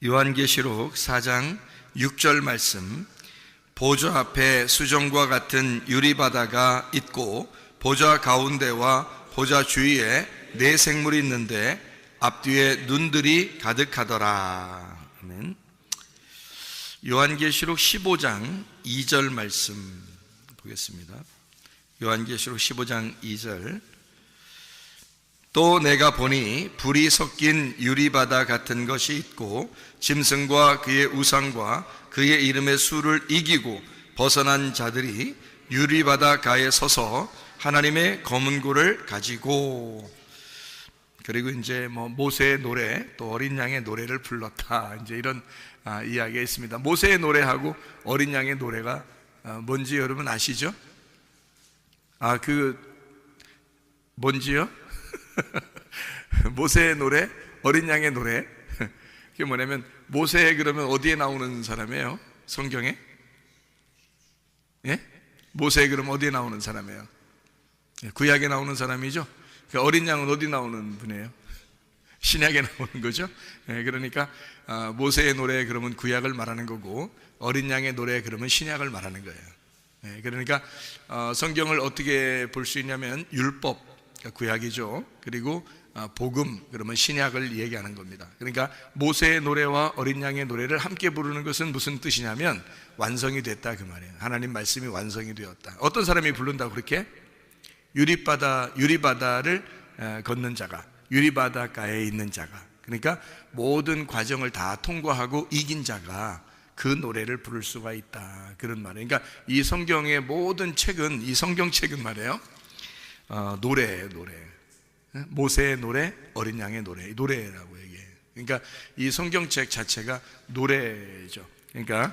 요한계시록 4장 6절 말씀, 보좌 앞에 수정과 같은 유리바다가 있고 보좌 가운데와 보좌 주위에 네 생물이 있는데 앞뒤에 눈들이 가득하더라. 아멘. 요한계시록 15장 2절 말씀 보겠습니다. 요한계시록 15장 2절, 또 내가 보니 불이 섞인 유리바다 같은 것이 있고 짐승과 그의 우상과 그의 이름의 수를 이기고 벗어난 자들이 유리바다 가에 서서 하나님의 검은 고를 가지고, 그리고 이제 모세의 노래, 또 어린 양의 노래를 불렀다, 이제 이런 이야기가 있습니다. 모세의 노래하고 어린 양의 노래가 뭔지 여러분 아시죠? 뭔지요? 모세의 노래, 어린 양의 노래. 그게 뭐냐면, 모세 그러면 어디에 나오는 사람이에요? 성경에? 예? 모세 그러면 어디에 나오는 사람이에요? 구약에 나오는 사람이죠? 그러니까 어린 양은 어디 나오는 분이에요? 신약에 나오는 거죠? 그러니까 모세의 노래 그러면 구약을 말하는 거고, 어린 양의 노래 그러면 신약을 말하는 거예요. 그러니까 성경을 어떻게 볼 수 있냐면, 율법, 구약이죠. 그리고 복음, 그러면 신약을 얘기하는 겁니다. 그러니까 모세의 노래와 어린 양의 노래를 함께 부르는 것은 무슨 뜻이냐면, 완성이 됐다 그 말이에요. 하나님 말씀이 완성이 되었다. 어떤 사람이 부른다고 그렇게? 유리바다를 걷는 자가, 유리바다가에 있는 자가, 그러니까 모든 과정을 다 통과하고 이긴 자가 그 노래를 부를 수가 있다, 그런 말이에요. 그러니까 이 성경의 모든 책은, 이 성경책은 말이에요, 노래예요, 노래. 모세의 노래, 어린 양의 노래라고 얘기해요. 그러니까 이 성경책 자체가 노래죠. 그러니까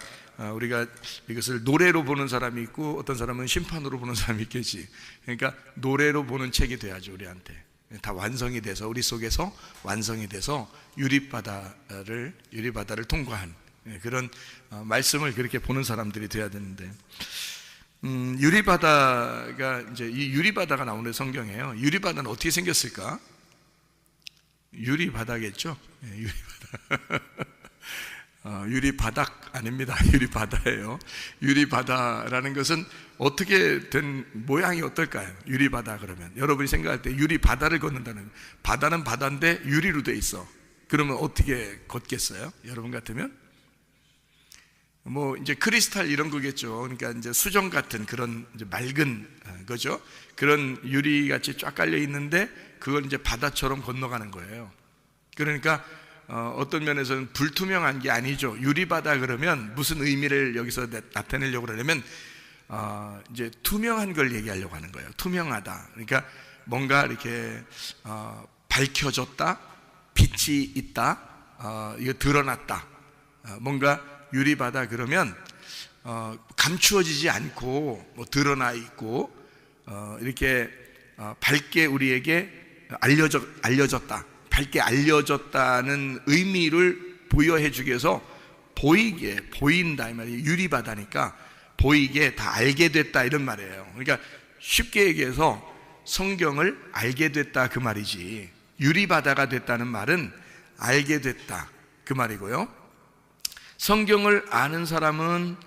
우리가 이것을 노래로 보는 사람이 있고, 어떤 사람은 심판으로 보는 사람이 있겠지. 그러니까 노래로 보는 책이 돼야죠, 우리한테. 다 완성이 돼서, 우리 속에서 완성이 돼서 유리바다를 통과한 그런 말씀을 그렇게 보는 사람들이 돼야 되는데, 유리바다가, 이제 이 유리바다가 나오는 성경이에요. 유리바다는 어떻게 생겼을까? 유리바다겠죠? 유리바다. 유리바닥 아닙니다. 유리바다예요. 유리바다라는 것은 어떻게 된 모양이 어떨까요? 유리바다 그러면 여러분이 생각할 때 유리바다를 걷는다는, 바다는 바다인데 유리로 돼 있어. 그러면 어떻게 걷겠어요? 여러분 같으면? 이제 크리스탈 이런 거겠죠. 그러니까 이제 수정 같은 그런 이제 맑은 거죠. 그런 유리같이 쫙 깔려 있는데 그걸 이제 바다처럼 건너가는 거예요. 그러니까 어떤 면에서는 불투명한 게 아니죠. 유리바다 그러면 무슨 의미를 여기서 나타내려고 그러냐면, 이제 투명한 걸 얘기하려고 하는 거예요. 투명하다. 그러니까 뭔가 이렇게 밝혀졌다, 빛이 있다, 이거 드러났다. 뭔가 유리바다 그러면 감추어지지 않고 드러나 있고, 이렇게 밝게 우리에게 알려졌다, 밝게 알려졌다는 의미를 부여해 주기 위해서 보인다 이 말이에요. 유리바다니까 보이게 다 알게 됐다, 이런 말이에요. 그러니까 쉽게 얘기해서 성경을 알게 됐다 그 말이지, 유리바다가 됐다는 말은 알게 됐다 그 말이고요. 성경을 아는 사람은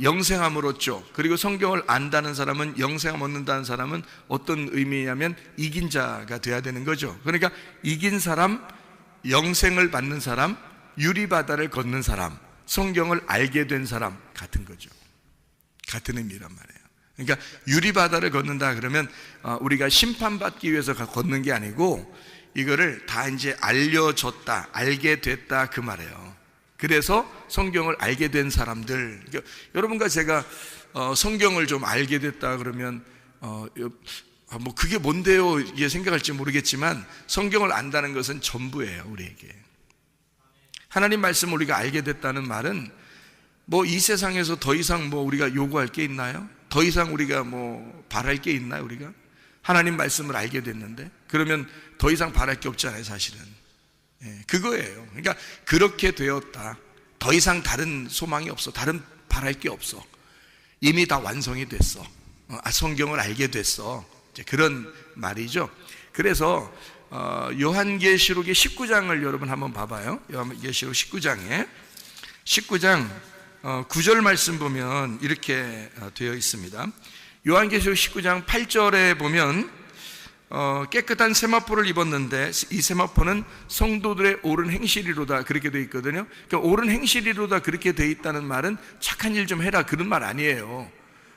영생함을 얻죠. 그리고 성경을 안다는 사람은, 영생함 얻는다는 사람은 어떤 의미냐면 이긴 자가 돼야 되는 거죠. 그러니까 이긴 사람, 영생을 받는 사람, 유리바다를 걷는 사람, 성경을 알게 된 사람 같은 거죠. 같은 의미란 말이에요. 그러니까 유리바다를 걷는다 그러면 우리가 심판받기 위해서 걷는 게 아니고, 이거를 다 이제 알려졌다, 알게 됐다 그 말이에요. 그래서 성경을 알게 된 사람들, 그러니까 여러분과 제가 성경을 좀 알게 됐다 그러면 그게 뭔데요? 이게 생각할지 모르겠지만, 성경을 안다는 것은 전부예요, 우리에게. 하나님 말씀을 우리가 알게 됐다는 말은 이 세상에서 더 이상 우리가 요구할 게 있나요? 더 이상 우리가 바랄 게 있나요? 우리가 하나님 말씀을 알게 됐는데, 그러면 더 이상 바랄 게 없잖아요, 사실은. 그거예요. 그러니까 그렇게 되었다. 더 이상 다른 소망이 없어. 다른 바랄 게 없어. 이미 다 완성이 됐어. 성경을 알게 됐어. 이제 그런 말이죠. 그래서 요한계시록의 19장을 여러분 한번 봐봐요. 요한계시록 19장 9절 말씀 보면 이렇게 되어 있습니다. 요한계시록 19장 8절에 보면 깨끗한 세마포를 입었는데 이 세마포는 성도들의 옳은 행실이로다, 그렇게 되어 있거든요. 그러니까 옳은 행실이로다 그렇게 되어 있다는 말은 착한 일 좀 해라 그런 말 아니에요.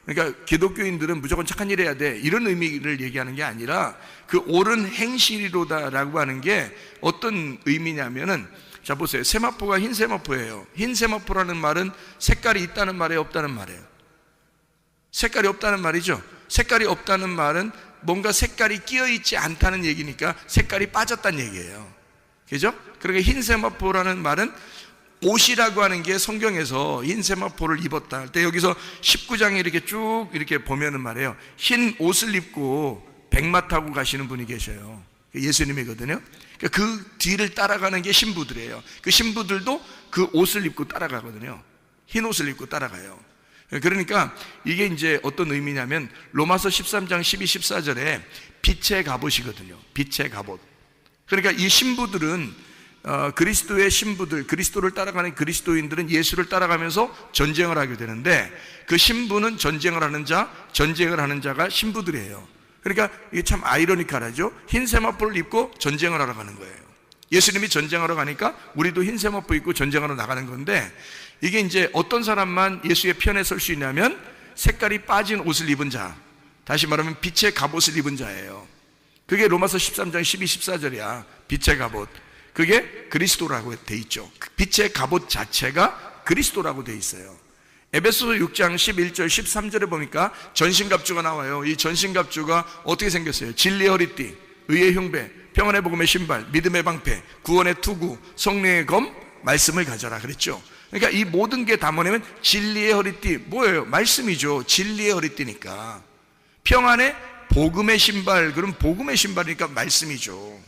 그러니까 기독교인들은 무조건 착한 일 해야 돼 이런 의미를 얘기하는 게 아니라 그 옳은 행실이로다라고 하는 게 어떤 의미냐면은, 자 보세요. 세마포가 흰 세마포예요. 흰 세마포라는 말은 색깔이 있다는 말이에요, 없다는 말이에요? 색깔이 없다는 말이죠. 색깔이 없다는 말은 뭔가 색깔이 끼어있지 않다는 얘기니까 색깔이 빠졌다는 얘기예요. 그죠? 그러니까 흰 세마포라는 말은 옷이라고 하는 게 성경에서 흰 세마포를 입었다 할 때 여기서 19장에 이렇게 쭉 이렇게 보면은 말이에요. 흰 옷을 입고 백마 타고 가시는 분이 계셔요. 예수님이거든요. 그 뒤를 따라가는 게 신부들이에요. 그 신부들도 그 옷을 입고 따라가거든요. 흰 옷을 입고 따라가요. 그러니까 이게 이제 어떤 의미냐면 로마서 13장 12, 14절에 빛의 갑옷이거든요. 빛의 갑옷. 그러니까 이 신부들은 그리스도의 신부들, 그리스도를 따라가는 그리스도인들은 예수를 따라가면서 전쟁을 하게 되는데 그 신부는 전쟁을 하는 자가 신부들이에요. 그러니까 이게 참 아이러니컬하죠. 흰 세마포를 입고 전쟁을 하러 가는 거예요. 예수님이 전쟁하러 가니까 우리도 흰 세마포 입고 전쟁하러 나가는 건데, 이게 이제 어떤 사람만 예수의 편에 설 수 있냐면 색깔이 빠진 옷을 입은 자, 다시 말하면 빛의 갑옷을 입은 자예요. 그게 로마서 13장 12, 14절이야. 빛의 갑옷. 그게 그리스도라고 돼 있죠. 빛의 갑옷 자체가 그리스도라고 돼 있어요. 에베소서 6장 11절 13절에 보니까 전신갑주가 나와요. 이 전신갑주가 어떻게 생겼어요? 진리의 허리띠, 의의 흉배, 평안의 복음의 신발, 믿음의 방패, 구원의 투구, 성령의 검, 말씀을 가져라 그랬죠. 그러니까 이 모든 게 다 뭐냐면 진리의 허리띠, 뭐예요? 말씀이죠. 진리의 허리띠니까. 평안의 복음의 신발, 그럼 복음의 신발이니까 말씀이죠.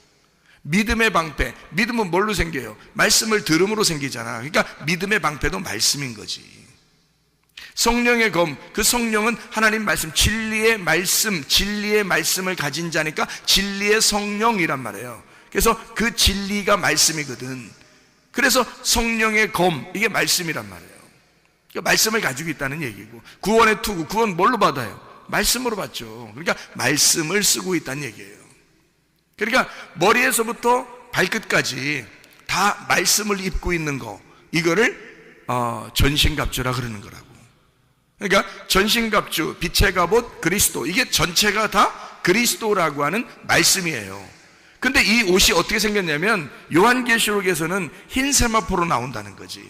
믿음의 방패, 믿음은 뭘로 생겨요? 말씀을 들음으로 생기잖아. 그러니까 믿음의 방패도 말씀인 거지. 성령의 검, 그 성령은 하나님 말씀, 진리의 말씀을 가진 자니까 진리의 성령이란 말이에요. 그래서 그 진리가 말씀이거든. 그래서 성령의 검, 이게 말씀이란 말이에요. 그러니까 말씀을 가지고 있다는 얘기고, 구원의 투구, 구원 뭘로 받아요? 말씀으로 받죠. 그러니까 말씀을 쓰고 있다는 얘기예요. 그러니까 머리에서부터 발끝까지 다 말씀을 입고 있는 거, 이거를 전신갑주라 그러는 거라고. 그러니까 전신갑주, 빛의 갑옷, 그리스도, 이게 전체가 다 그리스도라고 하는 말씀이에요. 근데 이 옷이 어떻게 생겼냐면 요한계시록에서는 흰 세마포로 나온다는 거지.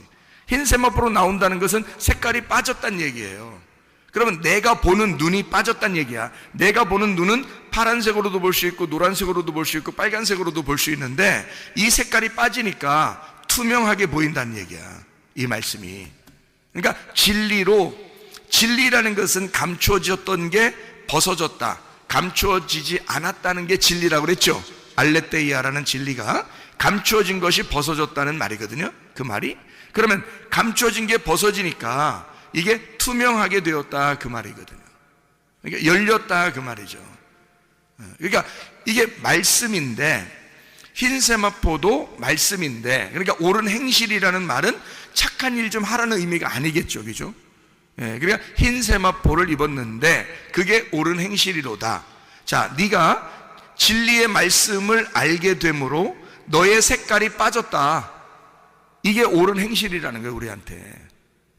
흰 세마포로 나온다는 것은 색깔이 빠졌다는 얘기예요. 그러면 내가 보는 눈이 빠졌다는 얘기야. 내가 보는 눈은 파란색으로도 볼 수 있고 노란색으로도 볼 수 있고 빨간색으로도 볼 수 있는데 이 색깔이 빠지니까 투명하게 보인다는 얘기야, 이 말씀이. 그러니까 진리라는 것은 감추어졌던 게 벗어졌다, 감추어지지 않았다는 게 진리라고 그랬죠. 알레테이아라는 진리가 감추어진 것이 벗어졌다는 말이거든요. 그 말이. 그러면 감추어진 게 벗어지니까 이게 투명하게 되었다, 그 말이거든요. 그러니까 열렸다, 그 말이죠. 그러니까 이게 말씀인데, 흰 세마포도 말씀인데, 그러니까 옳은 행실이라는 말은 착한 일 좀 하라는 의미가 아니겠죠, 그죠? 그러니까 흰 세마포를 입었는데 그게 옳은 행실이로다. 자, 네가 진리의 말씀을 알게 되므로 너의 색깔이 빠졌다. 이게 옳은 행실이라는 거예요, 우리한테.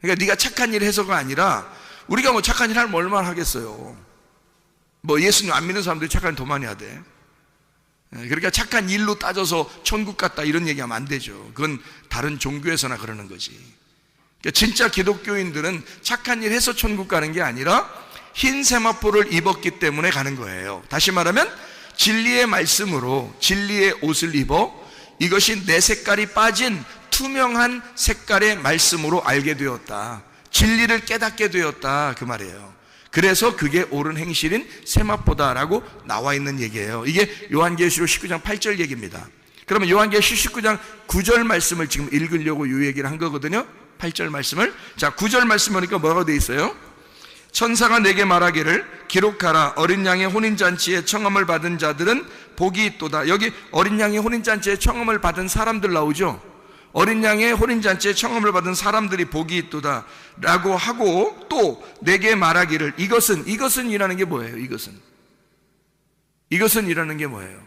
그러니까 네가 착한 일 해서가 아니라, 우리가 뭐 착한 일 하면 얼마나 하겠어요. 뭐 예수님 안 믿는 사람들이 착한 일 더 많이 하대. 그러니까 착한 일로 따져서 천국 갔다 이런 얘기하면 안 되죠. 그건 다른 종교에서나 그러는 거지. 그러니까 진짜 기독교인들은 착한 일 해서 천국 가는 게 아니라 흰 세마포를 입었기 때문에 가는 거예요. 다시 말하면 진리의 말씀으로 진리의 옷을 입어 이것이 내 색깔이 빠진 투명한 색깔의 말씀으로 알게 되었다. 진리를 깨닫게 되었다, 그 말이에요. 그래서 그게 옳은 행실인 세마포다라고 나와 있는 얘기예요. 이게 요한계시록 19장 8절 얘기입니다. 그러면 요한계시록 19장 9절 말씀을 지금 읽으려고 이 얘기를 한 거거든요. 8절 말씀을. 자, 9절 말씀 보니까 뭐라고 돼 있어요? 천사가 내게 말하기를 기록하라. 어린 양의 혼인잔치에 청함을 받은 자들은 복이 있도다. 여기 어린 양의 혼인잔치에 청함을 받은 사람들 나오죠. 어린 양의 혼인잔치에 청함을 받은 사람들이 복이 있도다 라고 하고, 또 내게 말하기를, 이것은 이라는 게 뭐예요? 이것은 이라는 게 뭐예요?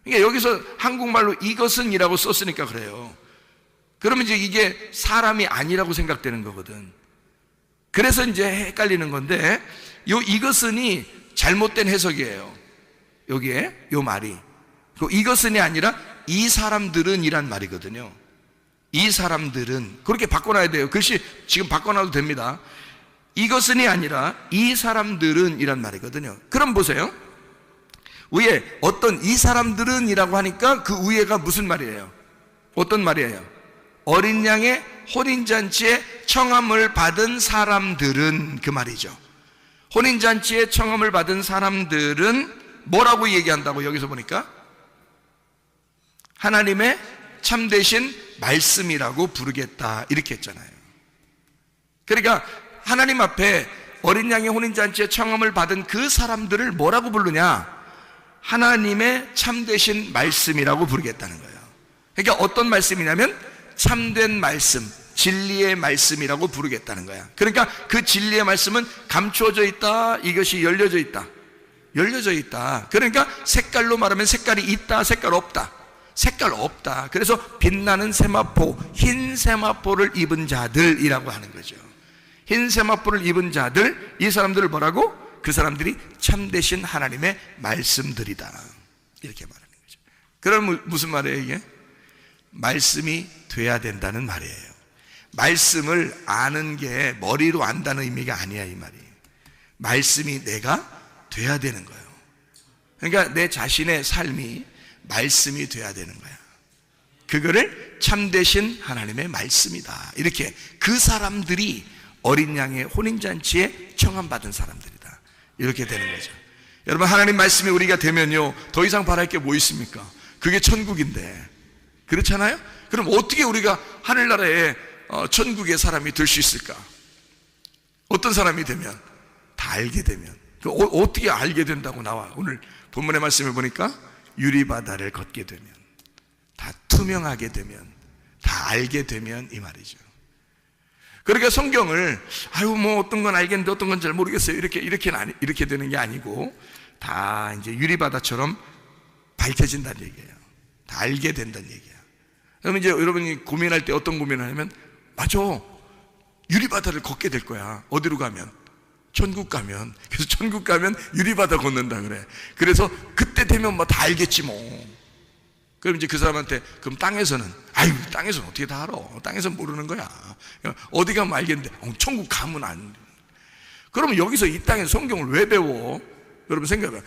그러니까 여기서 한국말로 이것은 이라고 썼으니까 그래요. 그러면 이제 이게 사람이 아니라고 생각되는 거거든. 그래서 이제 헷갈리는 건데, 이것은이 잘못된 해석이에요. 여기에 요 말이 이것은이 아니라 이 사람들은 이란 말이거든요. 이 사람들은, 그렇게 바꿔놔야 돼요. 글씨 지금 바꿔놔도 됩니다. 이것은이 아니라 이 사람들은 이란 말이거든요. 그럼 보세요. 위에 어떤 이 사람들은 이라고 하니까 그 위에가 무슨 말이에요? 어떤 말이에요? 어린 양의 혼인잔치에 청함을 받은 사람들은, 그 말이죠. 혼인잔치에 청함을 받은 사람들은 뭐라고 얘기한다고? 여기서 보니까 하나님의 참되신 말씀이라고 부르겠다, 이렇게 했잖아요. 그러니까 하나님 앞에 어린 양의 혼인잔치에 청함을 받은 그 사람들을 뭐라고 부르냐? 하나님의 참되신 말씀이라고 부르겠다는 거예요. 그러니까 어떤 말씀이냐면 참된 말씀, 진리의 말씀이라고 부르겠다는 거야. 그러니까 그 진리의 말씀은 감추어져 있다, 이것이 열려져 있다. 열려져 있다. 그러니까 색깔로 말하면 색깔이 있다, 색깔 없다. 색깔 없다. 그래서 빛나는 세마포, 흰 세마포를 입은 자들이라고 하는 거죠. 흰 세마포를 입은 자들, 이 사람들을 뭐라고? 그 사람들이 참되신 하나님의 말씀들이다, 이렇게 말하는 거죠. 그럼 무슨 말이에요 이게? 말씀이 돼야 된다는 말이에요. 말씀을 아는 게 머리로 안다는 의미가 아니야, 이 말이. 말씀이 내가 돼야 되는 거예요. 그러니까 내 자신의 삶이 말씀이 돼야 되는 거야. 그거를 참되신 하나님의 말씀이다, 이렇게 그 사람들이 어린 양의 혼인잔치에 청함받은 사람들이다, 이렇게 되는 거죠. 여러분, 하나님 말씀이 우리가 되면요, 더 이상 바랄 게 뭐 있습니까? 그게 천국인데. 그렇잖아요? 그럼 어떻게 우리가 하늘나라에 천국의 사람이 될 수 있을까? 어떤 사람이 되면? 다 알게 되면. 어떻게 알게 된다고 나와? 오늘 본문의 말씀을 보니까 유리바다를 걷게 되면, 다 투명하게 되면, 다 알게 되면, 이 말이죠. 그러니까 성경을 뭐 어떤 건 알겠는데 어떤 건 잘 모르겠어요, 이렇게 되는 게 아니고 다 이제 유리바다처럼 밝혀진다는 얘기예요. 다 알게 된다는 얘기야. 그러면 이제 여러분이 고민할 때 어떤 고민을 하냐면, 맞아, 유리바다를 걷게 될 거야. 어디로 가면? 천국 가면. 그래서 천국 가면 유리바다 걷는다 그래. 그래서 그때 되면 뭐 다 알겠지 뭐. 그럼 이제 그 사람한테, 그럼 땅에서는, 땅에서는 어떻게 다 알아? 땅에서는 모르는 거야. 어디 가면 알겠는데, 천국 가면 안 돼. 그러면 여기서 이 땅에서 성경을 왜 배워? 여러분 생각해봐요.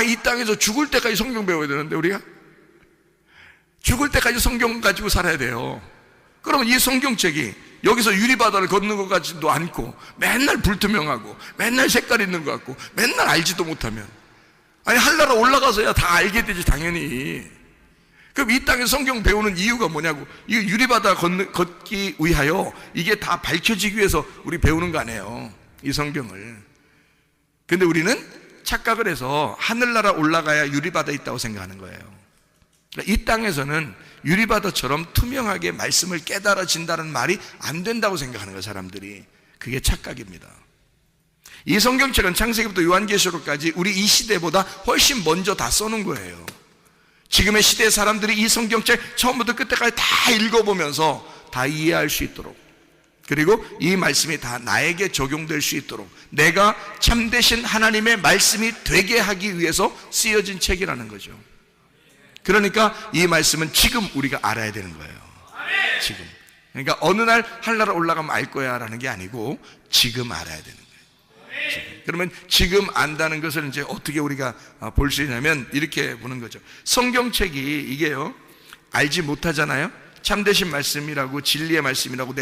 이 땅에서 죽을 때까지 성경 배워야 되는데, 우리가 죽을 때까지 성경 가지고 살아야 돼요. 그러면 이 성경책이 여기서 유리바다를 걷는 것 같지도 않고, 맨날 불투명하고, 맨날 색깔 있는 것 같고, 맨날 알지도 못하면, 하늘나라 올라가서야 다 알게 되지, 당연히. 그럼 이 땅에 성경 배우는 이유가 뭐냐고. 이 유리바다 걷기 위하여, 이게 다 밝혀지기 위해서 우리 배우는 거 아니에요, 이 성경을. 근데 우리는 착각을 해서 하늘나라 올라가야 유리바다 있다고 생각하는 거예요. 그러니까 이 땅에서는 유리바다처럼 투명하게 말씀을 깨달아진다는 말이 안 된다고 생각하는 거예요, 사람들이. 그게 착각입니다. 이 성경책은 창세기부터 요한계시록까지 우리 이 시대보다 훨씬 먼저 다 써놓은 거예요. 지금의 시대의 사람들이 이 성경책 처음부터 끝까지 다 읽어보면서 다 이해할 수 있도록, 그리고 이 말씀이 다 나에게 적용될 수 있도록 내가 참되신 하나님의 말씀이 되게 하기 위해서 쓰여진 책이라는 거죠. 그러니까 이 말씀은 지금 우리가 알아야 되는 거예요. 지금. 그러니까 어느 날 하늘나라 올라가면 알 거야 라는 게 아니고, 지금 알아야 되는 거예요. 지금. 그러면 지금 안다는 것을 이제 어떻게 우리가 볼 수 있냐면, 이렇게 보는 거죠. 성경책이 이게요, 알지 못하잖아요. 참되신 말씀이라고, 진리의 말씀이라고,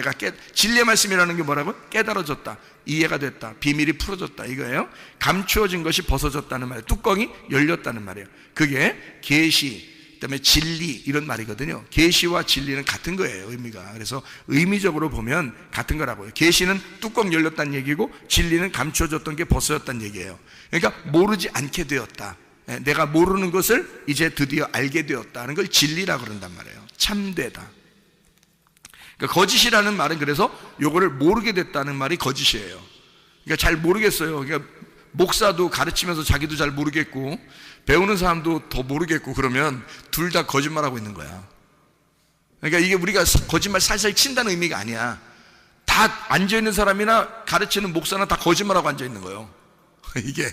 진리의 말씀이라는 게 뭐라고? 깨달아졌다, 이해가 됐다, 비밀이 풀어졌다, 이거예요. 감추어진 것이 벗어졌다는 말이에요. 뚜껑이 열렸다는 말이에요. 그게 계시, 그다음에 진리 이런 말이거든요. 계시와 진리는 같은 거예요, 의미가. 그래서 의미적으로 보면 같은 거라고요. 계시는 뚜껑 열렸다는 얘기고 진리는 감춰졌던 게 벗어졌다는 얘기예요. 그러니까 모르지 않게 되었다. 내가 모르는 것을 이제 드디어 알게 되었다는 걸 진리라고 그런단 말이에요. 참되다. 그러니까 거짓이라는 말은 그래서 요거를 모르게 됐다는 말이 거짓이에요. 그러니까 잘 모르겠어요. 그러니까 목사도 가르치면서 자기도 잘 모르겠고 배우는 사람도 더 모르겠고 그러면 둘 다 거짓말하고 있는 거야. 그러니까 이게 우리가 거짓말 살살 친다는 의미가 아니야. 다 앉아있는 사람이나 가르치는 목사나 다 거짓말하고 앉아있는 거예요. 이게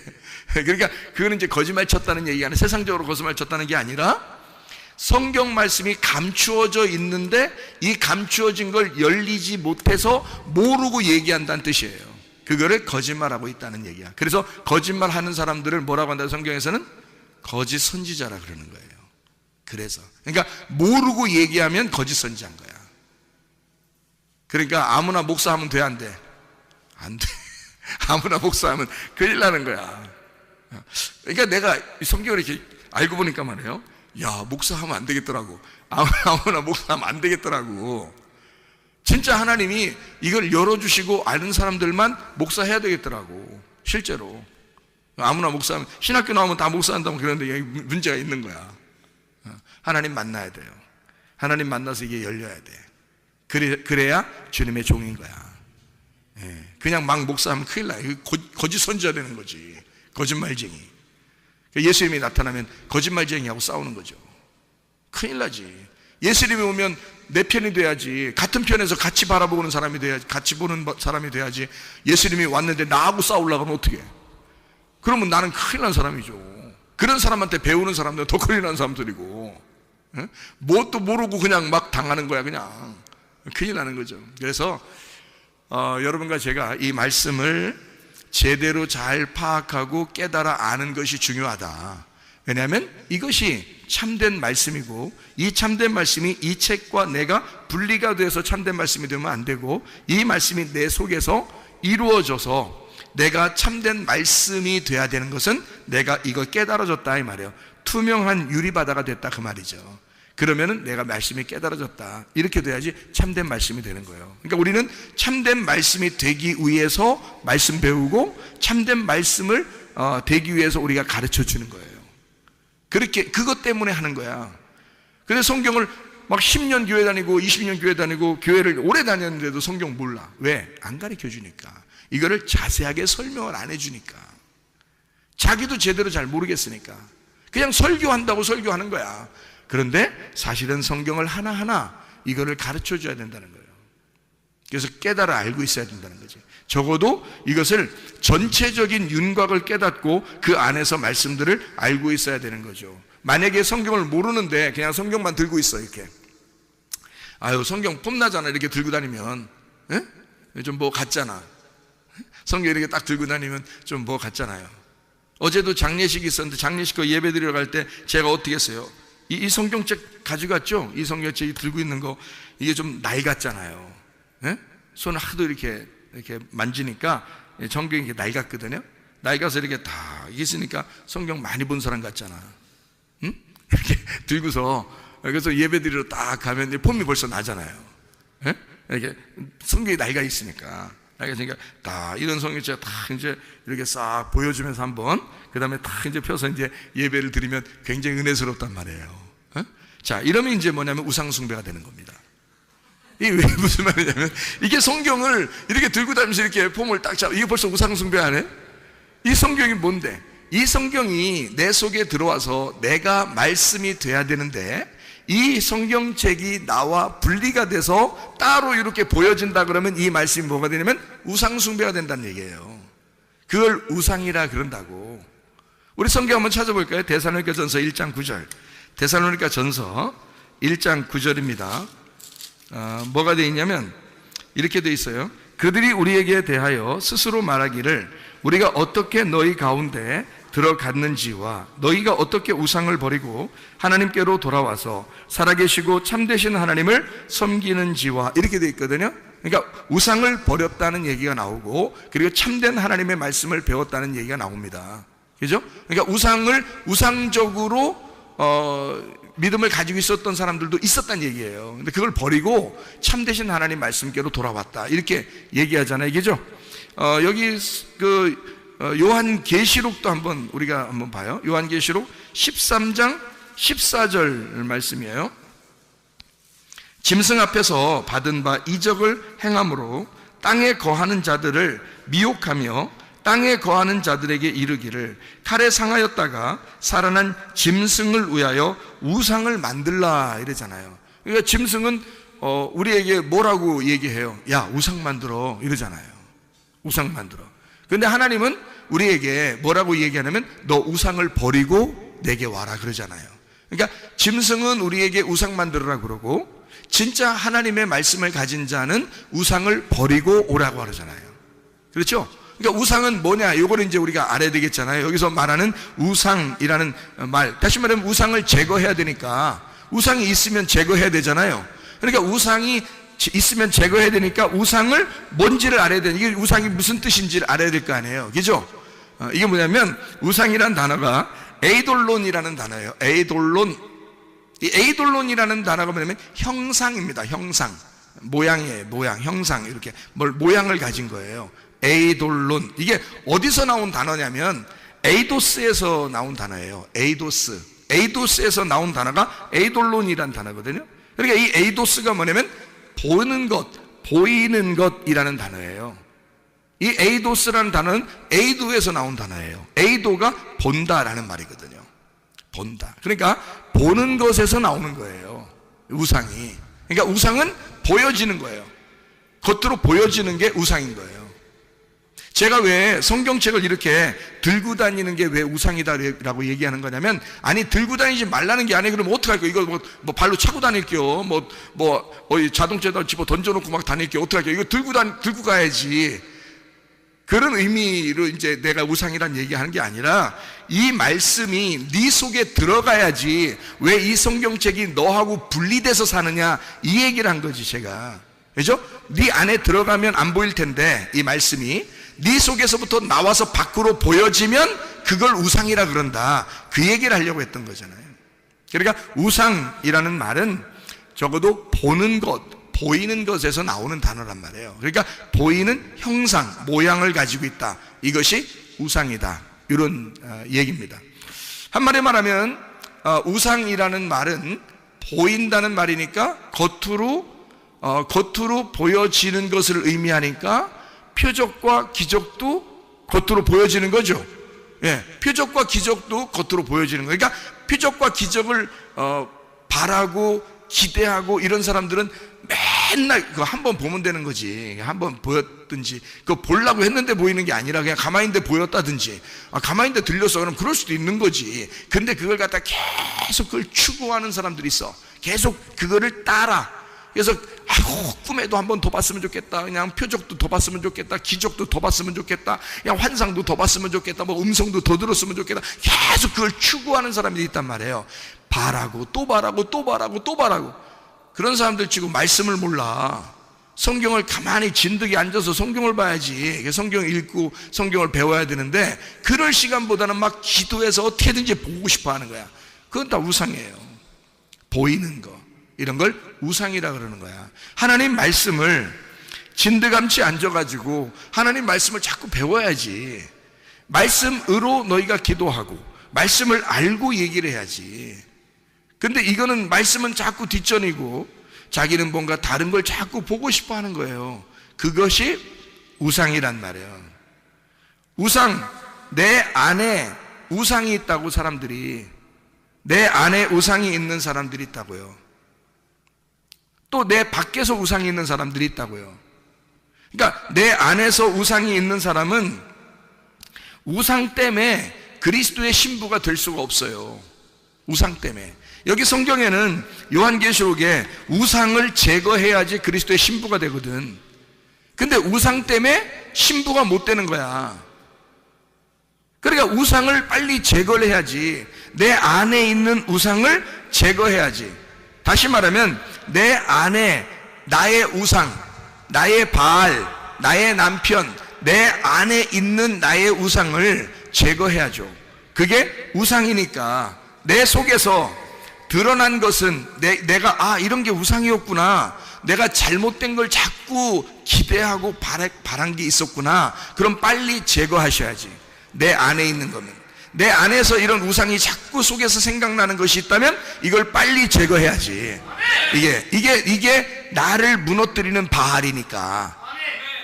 그러니까 그거는 이제 거짓말 쳤다는 얘기가 아니라 세상적으로 거짓말 쳤다는 게 아니라 성경 말씀이 감추어져 있는데 이 감추어진 걸 열리지 못해서 모르고 얘기한다는 뜻이에요. 그거를 거짓말하고 있다는 얘기야. 그래서 거짓말하는 사람들을 뭐라고 한다? 성경에서는 거짓 선지자라 그러는 거예요. 그래서 그러니까 모르고 얘기하면 거짓 선지자인 거야. 그러니까 아무나 목사하면 돼, 안 돼? 안 돼. 아무나 목사하면 큰일 나는 거야. 그러니까 내가 성경을 이렇게 알고 보니까 말이에요. 야, 목사하면 안 되겠더라고. 아무나 목사하면 안 되겠더라고. 진짜 하나님이 이걸 열어주시고 아는 사람들만 목사해야 되겠더라고. 실제로 아무나 목사하면 신학교 나오면 다 목사한다면 그런데 문제가 있는 거야. 하나님 만나야 돼요. 하나님 만나서 이게 열려야 돼. 그래야 주님의 종인 거야. 그냥 막 목사하면 큰일 나요. 거짓 선지자 되는 거지. 거짓말쟁이. 예수님이 나타나면 거짓말쟁이하고 싸우는 거죠. 큰일 나지. 예수님이 오면 내 편이 돼야지. 같은 편에서 같이 바라보는 사람이 돼야지. 같이 보는 사람이 돼야지. 예수님이 왔는데 나하고 싸우려고 하면 어떻게 해? 그러면 나는 큰일 난 사람이죠. 그런 사람한테 배우는 사람들은 더 큰일 난 사람들이고, 뭣도 모르고 그냥 막 당하는 거야. 그냥 큰일 나는 거죠. 그래서 여러분과 제가 이 말씀을 제대로 잘 파악하고 깨달아 아는 것이 중요하다. 왜냐하면 이것이 참된 말씀이고 이 참된 말씀이 이 책과 내가 분리가 돼서 참된 말씀이 되면 안 되고 이 말씀이 내 속에서 이루어져서 내가 참된 말씀이 돼야 되는 것은 내가 이거 깨달아졌다 이 말이에요. 투명한 유리바다가 됐다 그 말이죠. 그러면은 내가 말씀이 깨달아졌다 이렇게 돼야지 참된 말씀이 되는 거예요. 그러니까 우리는 참된 말씀이 되기 위해서 말씀 배우고 참된 말씀을 되기 위해서 우리가 가르쳐 주는 거예요. 그렇게 그것 때문에 하는 거야. 그래서 성경을 막 10년 교회 다니고 20년 교회 다니고 교회를 오래 다녔는데도 성경 몰라. 왜? 안 가르쳐 주니까. 이거를 자세하게 설명을 안 해주니까. 자기도 제대로 잘 모르겠으니까 그냥 설교한다고 설교하는 거야. 그런데 사실은 성경을 하나하나 이거를 가르쳐 줘야 된다는 거예요. 그래서 깨달아 알고 있어야 된다는 거지. 적어도 이것을 전체적인 윤곽을 깨닫고 그 안에서 말씀들을 알고 있어야 되는 거죠. 만약에 성경을 모르는데 그냥 성경만 들고 있어 이렇게, 아유 성경 뽐나잖아 이렇게 들고 다니면 좀 뭐 같잖아. 성경 이렇게 딱 들고 다니면 좀 뭐 같잖아요. 어제도 장례식이 있었는데 장례식 거 예배 드리러 갈 때 제가 어떻게 했어요? 이 성경책 가져갔죠? 이 성경책 들고 있는 거 이게 좀 낡았잖아요. 손을 하도 이렇게 만지니까 성경이 이렇게 낡았거든요. 낡아서 이렇게 다 있으니까 성경 많이 본 사람 같잖아. 응? 이렇게 들고서 그래서 예배 드리러 딱 가면 폼이 벌써 나잖아요. 이렇게 성경이 낡아 있으니까. 그러니까 다 이런 성경책 다 이제 이렇게 싹 보여주면서 한번 그 다음에 다 이제 펴서 이제 예배를 드리면 굉장히 은혜스럽단 말이에요. 자, 이러면 이제 뭐냐면 우상숭배가 되는 겁니다. 이게 왜 무슨 말이냐면 이게 성경을 이렇게 들고 다니면서 이렇게 폼을 딱 잡아. 이게 벌써 우상숭배 안 해? 이 성경이 뭔데? 이 성경이 내 속에 들어와서 내가 말씀이 돼야 되는데 이 성경책이 나와 분리가 돼서 따로 이렇게 보여진다 그러면 이 말씀이 뭐가 되냐면 우상숭배가 된다는 얘기예요. 그걸 우상이라 그런다고. 우리 성경 한번 찾아볼까요? 데살로니가전서 1장 9절. 데살로니가전서 1장 9절입니다. 뭐가 되어 있냐면 이렇게 되어 있어요. 그들이 우리에게 대하여 스스로 말하기를 우리가 어떻게 너희 가운데 들어갔는지와 너희가 어떻게 우상을 버리고 하나님께로 돌아와서 살아계시고 참되신 하나님을 섬기는지와 이렇게 되어 있거든요. 그러니까 우상을 버렸다는 얘기가 나오고 그리고 참된 하나님의 말씀을 배웠다는 얘기가 나옵니다. 그죠? 그러니까 우상을 우상적으로 믿음을 가지고 있었던 사람들도 있었다는 얘기예요. 근데 그걸 버리고 참되신 하나님 말씀께로 돌아왔다, 이렇게 얘기하잖아요. 이게죠. 여기 요한계시록도 우리가 한번 봐요. 요한계시록 13장 14절 말씀이에요. 짐승 앞에서 받은 바 이적을 행함으로 땅에 거하는 자들을 미혹하며 땅에 거하는 자들에게 이르기를 칼에 상하였다가 살아난 짐승을 위하여 우상을 만들라, 이러잖아요. 그러니까 짐승은 우리에게 뭐라고 얘기해요? 야, 우상 만들어, 이러잖아요. 우상 만들어. 그런데 하나님은 우리에게 뭐라고 얘기하냐면 너 우상을 버리고 내게 와라, 그러잖아요. 그러니까 짐승은 우리에게 우상 만들어라 그러고, 진짜 하나님의 말씀을 가진 자는 우상을 버리고 오라고 하잖아요. 그렇죠? 그러니까 우상은 뭐냐, 요거는 이제 우리가 알아야 되겠잖아요. 여기서 말하는 우상이라는 말, 다시 말하면 우상을 제거해야 되니까, 우상이 있으면 제거해야 되잖아요. 그러니까 우상이 있으면 제거해야 되니까 우상을 뭔지를 알아야 되는, 이게 우상이 무슨 뜻인지를 알아야 될 거 아니에요. 그죠? 이게 뭐냐면 우상이란 단어가 에이돌론이라는 단어예요. 에이돌론. 이 에이돌론이라는 단어가 뭐냐면 형상입니다. 형상. 모양이에요. 모양, 형상. 이렇게 모양을 가진 거예요. 에이돌론. 이게 어디서 나온 단어냐면 에이도스에서 나온 단어예요. 에이도스. 에이도스에서 나온 단어가 에이돌론이라는 단어거든요. 그러니까 이 에이도스가 뭐냐면 보는 것, 보이는 것이라는 단어예요. 이 에이도스라는 단어는 에이도에서 나온 단어예요. 에이도가 본다라는 말이거든요. 본다. 그러니까 보는 것에서 나오는 거예요, 우상이. 그러니까 우상은 보여지는 거예요. 겉으로 보여지는 게 우상인 거예요. 제가 왜 성경책을 이렇게 들고 다니는 게 왜 우상이다라고 얘기하는 거냐면, 아니 들고 다니지 말라는 게 아니에요. 그럼 어떡할게요? 이거 뭐 발로 차고 다닐게요? 자동차에다 집어 던져놓고 막 다닐게요? 어떡할게요? 이거 들고 가야지. 그런 의미로 이제 내가 우상이란 얘기하는 게 아니라, 이 말씀이 네 속에 들어가야지 왜 이 성경책이 너하고 분리돼서 사느냐, 이 얘기를 한 거지 제가. 그죠? 네 안에 들어가면 안 보일 텐데 이 말씀이 네 속에서부터 나와서 밖으로 보여지면 그걸 우상이라 그런다, 그 얘기를 하려고 했던 거잖아요. 그러니까 우상이라는 말은 적어도 보는 것, 보이는 것에서 나오는 단어란 말이에요. 그러니까 보이는 형상, 모양을 가지고 있다, 이것이 우상이다, 이런 얘기입니다. 한마디로 말하면 우상이라는 말은 보인다는 말이니까 겉으로 보여지는 것을 의미하니까 표적과 기적도 겉으로 보여지는 거죠. 예, 표적과 기적도 겉으로 보여지는 거예요. 그러니까 표적과 기적을 바라고 기대하고 이런 사람들은 맨날 그거 한번 보면 되는 거지. 한번 보였든지, 그거 보려고 했는데 보이는 게 아니라 그냥 가만히 있는데 보였다든지, 가만히 있는데 들렸어, 그럼 그럴 수도 있는 거지. 근데 그걸 갖다 계속 그걸 추구하는 사람들이 있어. 계속 그거를 따라. 그래서 꿈에도 한번 더 봤으면 좋겠다, 그냥 표적도 더 봤으면 좋겠다, 기적도 더 봤으면 좋겠다, 그냥 환상도 더 봤으면 좋겠다, 뭐 음성도 더 들었으면 좋겠다, 계속 그걸 추구하는 사람들이 있단 말이에요. 바라고 또 바라고 또 바라고 또 바라고. 그런 사람들 지금 말씀을 몰라. 성경을 가만히 진득이 앉아서 성경을 봐야지, 성경을 읽고 성경을 배워야 되는데, 그럴 시간보다는 막 기도해서 어떻게든지 보고 싶어 하는 거야. 그건 다 우상이에요. 보이는 거, 이런 걸 우상이라 그러는 거야. 하나님 말씀을 진드감치 앉아가지고 하나님 말씀을 자꾸 배워야지. 말씀으로 너희가 기도하고 말씀을 알고 얘기를 해야지. 근데 이거는 말씀은 자꾸 뒷전이고 자기는 뭔가 다른 걸 자꾸 보고 싶어 하는 거예요. 그것이 우상이란 말이에요. 우상, 내 안에 우상이 있다고, 사람들이. 내 안에 우상이 있는 사람들이 있다고요. 또 내 밖에서 우상이 있는 사람들이 있다고요. 그러니까 내 안에서 우상이 있는 사람은 우상 때문에 그리스도의 신부가 될 수가 없어요. 우상 때문에. 여기 성경에는 요한계시록에 우상을 제거해야지 그리스도의 신부가 되거든. 근데 우상 때문에 신부가 못 되는 거야. 그러니까 우상을 빨리 제거를 해야지. 내 안에 있는 우상을 제거해야지. 다시 말하면 내 안에 나의 우상, 나의 바알, 나의 남편, 내 안에 있는 나의 우상을 제거해야죠. 그게 우상이니까 내 속에서 드러난 것은 내가 이런 게 우상이었구나, 내가 잘못된 걸 자꾸 기대하고 바란 게 있었구나, 그럼 빨리 제거하셔야지. 내 안에 있는 거면, 내 안에서 이런 우상이 자꾸 속에서 생각나는 것이 있다면 이걸 빨리 제거해야지. 이게 나를 무너뜨리는 바알이니까.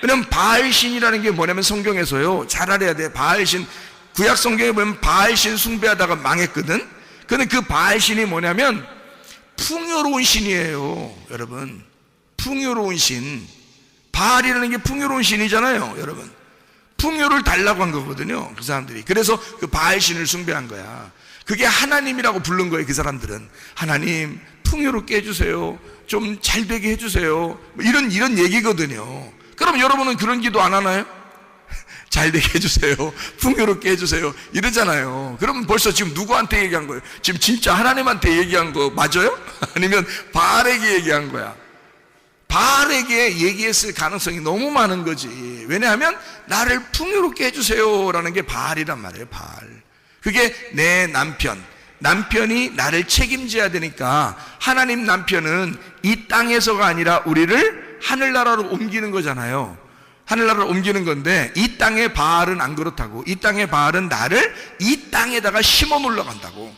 왜냐면 바알신이라는 게 뭐냐면, 성경에서요, 잘 알아야 돼. 바알신, 구약 성경에 보면 바알신 숭배하다가 망했거든. 근데 그 바알신이 뭐냐면 풍요로운 신이에요, 여러분. 풍요로운 신. 바알이라는 게 풍요로운 신이잖아요, 여러분. 풍요를 달라고 한 거거든요, 그 사람들이. 그래서 그 바알신을 숭배한 거야. 그게 하나님이라고 부른 거예요, 그 사람들은. 하나님, 풍요롭게 해주세요, 좀 잘되게 해주세요, 이런 얘기거든요. 그럼 여러분은 그런 기도 안 하나요? 잘되게 해주세요, 풍요롭게 해주세요, 이러잖아요. 그럼 벌써 지금 누구한테 얘기한 거예요? 지금 진짜 하나님한테 얘기한 거 맞아요? 아니면 바알에게 얘기한 거야? 바알에게 얘기했을 가능성이 너무 많은 거지. 왜냐하면 나를 풍요롭게 해주세요 라는 게 바알이란 말이에요, 바알. 그게 내 남편이 나를 책임져야 되니까, 하나님 남편은 이 땅에서가 아니라 우리를 하늘나라로 옮기는 거잖아요. 하늘나라로 옮기는 건데, 이 땅의 바알은 안 그렇다고. 이 땅의 바알은 나를 이 땅에다가 심어 놓으러 간다고.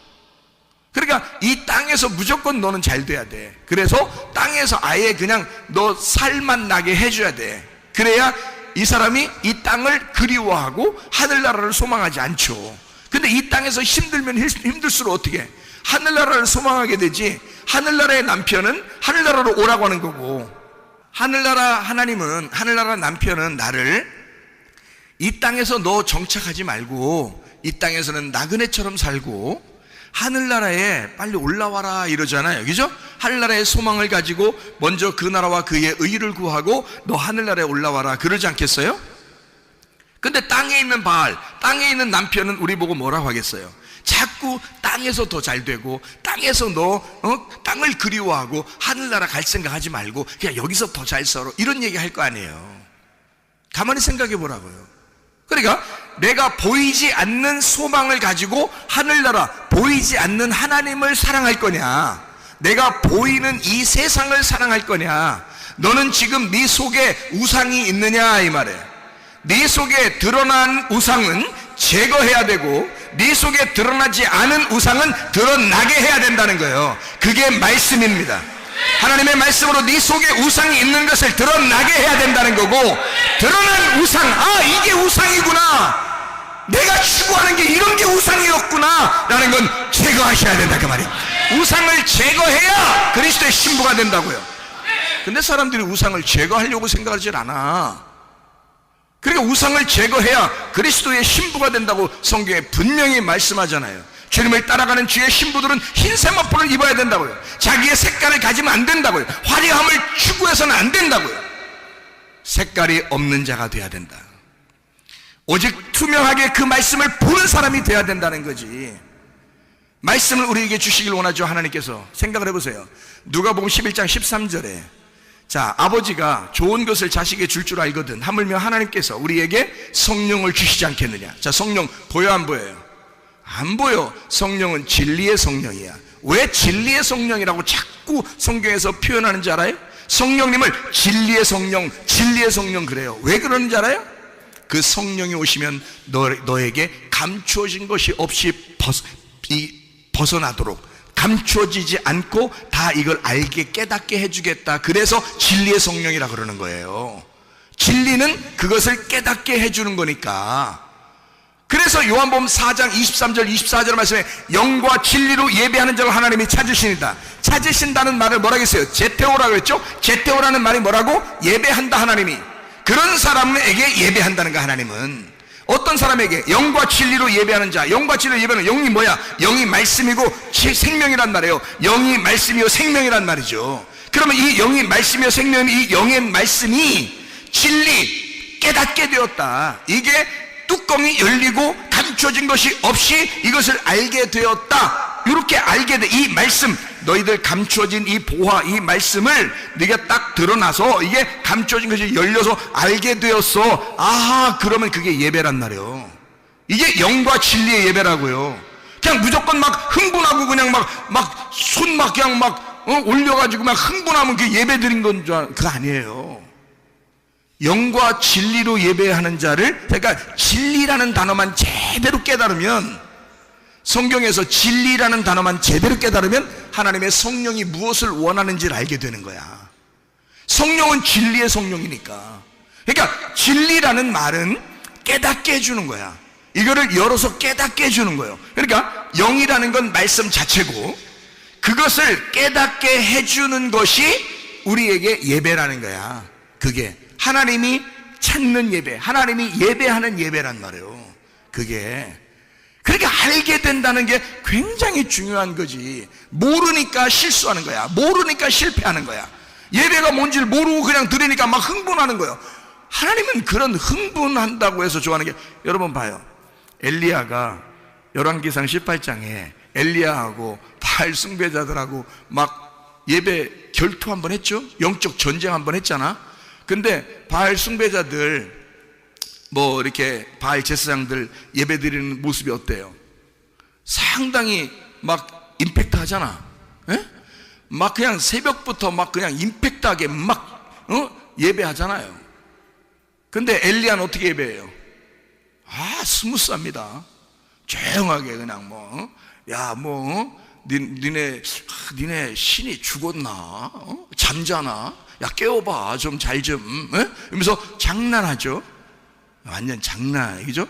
그러니까 이 땅에서 무조건 너는 잘 돼야 돼. 그래서 땅에서 아예 그냥 너 살만 나게 해줘야 돼. 그래야 이 사람이 이 땅을 그리워하고 하늘나라를 소망하지 않죠. 근데 이 땅에서 힘들면 힘들수록 어떻게 하늘나라를 소망하게 되지. 하늘나라의 남편은 하늘나라로 오라고 하는 거고, 하늘나라 남편은 나를 이 땅에서 너 정착하지 말고 이 땅에서는 나그네처럼 살고 하늘나라에 빨리 올라와라 이러잖아요, 그죠? 하늘나라의 소망을 가지고 먼저 그 나라와 그의 의를 구하고 너 하늘나라에 올라와라 그러지 않겠어요? 근데 땅에 있는 바알, 땅에 있는 남편은 우리 보고 뭐라고 하겠어요? 자꾸 땅에서 더 잘 되고, 땅에서 너 땅을 그리워하고 하늘나라 갈 생각하지 말고 그냥 여기서 더 잘 살아, 이런 얘기 할 거 아니에요. 가만히 생각해 보라고요. 그러니까 내가 보이지 않는 소망을 가지고 하늘나라, 보이지 않는 하나님을 사랑할 거냐, 내가 보이는 이 세상을 사랑할 거냐. 너는 지금 네 속에 우상이 있느냐 이 말이에요. 네 속에 드러난 우상은 제거해야 되고, 네 속에 드러나지 않은 우상은 드러나게 해야 된다는 거예요. 그게 말씀입니다. 하나님의 말씀으로 네 속에 우상이 있는 것을 드러나게 해야 된다는 거고, 드러난 우상, 이게 우상이구나, 내가 추구하는 게 이런 게 우상이었구나 라는 건 제거하셔야 된다 그 말이에요. 우상을 제거해야 그리스도의 신부가 된다고요. 근데 사람들이 우상을 제거하려고 생각하지 않아. 그러니까 우상을 제거해야 그리스도의 신부가 된다고 성경에 분명히 말씀하잖아요. 주님을 따라가는 주의 신부들은 흰 세마포를 입어야 된다고요. 자기의 색깔을 가지면 안 된다고요. 화려함을 추구해서는 안 된다고요. 색깔이 없는 자가 돼야 된다. 오직 투명하게 그 말씀을 보는 사람이 돼야 된다는 거지. 말씀을 우리에게 주시길 원하죠, 하나님께서. 생각을 해보세요. 누가복음 11장 13절에 자, 아버지가 좋은 것을 자식에게 줄 줄 알거든 하물며 하나님께서 우리에게 성령을 주시지 않겠느냐. 자, 성령 보여 안 보여요? 안 보여. 성령은 진리의 성령이야. 왜 진리의 성령이라고 자꾸 성경에서 표현하는지 알아요? 성령님을 진리의 성령 그래요. 왜 그러는지 알아요? 그 성령이 오시면 너에게 감추어진 것이 없이 벗어나도록, 감추어지지 않고 다 이걸 알게 깨닫게 해주겠다. 그래서 진리의 성령이라 그러는 거예요. 진리는 그것을 깨닫게 해주는 거니까. 그래서 요한복음 4장 23절 24절 말씀에 영과 진리로 예배하는 자를 하나님이 찾으시니다. 찾으신다는 말을 뭐라 했어요? 제테오라고 했죠? 제테오라는 말이 뭐라고? 예배한다. 하나님이 그런 사람에게 예배한다는 거야. 하나님은 어떤 사람에게? 영과 진리로 예배하는 자. 영과 진리로 예배하는 영이 뭐야? 영이 말씀이고 생명이란 말이에요. 영이 말씀이요 생명이란 말이죠. 그러면 이 영이 말씀이요 생명인 이 영의 말씀이 진리 깨닫게 되었다. 이게 뚜껑이 열리고 감춰진 것이 없이 이것을 알게 되었다. 이렇게 알게 돼. 이 말씀, 너희들 감춰진 이 보화, 이 말씀을 네가 딱 드러나서 이게 감춰진 것이 열려서 알게 되었어. 아하, 그러면 그게 예배란 말이에요. 이게 영과 진리의 예배라고요. 그냥 무조건 막 흥분하고 그냥 막 손 막 그냥 막 올려가지고 막 흥분하면 그 예배 드린 건 줄 그거 아니에요. 영과 진리로 예배하는 자를, 그러니까 진리라는 단어만 제대로 깨달으면, 성경에서 진리라는 단어만 제대로 깨달으면 하나님의 성령이 무엇을 원하는지를 알게 되는 거야. 성령은 진리의 성령이니까. 그러니까 진리라는 말은 깨닫게 해주는 거야. 이거를 열어서 깨닫게 해주는 거예요. 그러니까 영이라는 건 말씀 자체고, 그것을 깨닫게 해주는 것이 우리에게 예배라는 거야. 그게 하나님이 찾는 예배, 하나님이 예배하는 예배란 말이에요. 그게 그렇게 알게 된다는 게 굉장히 중요한 거지. 모르니까 실수하는 거야. 모르니까 실패하는 거야. 예배가 뭔지를 모르고 그냥 들으니까 막 흥분하는 거예요. 하나님은 그런 흥분한다고 해서 좋아하는 게, 여러분 봐요. 엘리야가 열왕기상 18장에 엘리야하고 바알 숭배자들하고 막 예배 결투 한번 했죠. 영적 전쟁 한번 했잖아. 근데 바알 숭배자들 뭐 이렇게 바알 제사장들 예배 드리는 모습이 어때요? 상당히 막 임팩트 하잖아. 에? 막 그냥 새벽부터 막 그냥 임팩트하게 막 예배하잖아요. 근데 엘리야는 어떻게 예배해요? 스무스합니다. 조용하게 그냥 니네 신이 죽었나? 잠자나? 야 깨워봐 좀 잘 좀. 이러면서 장난하죠. 완전 장난이죠.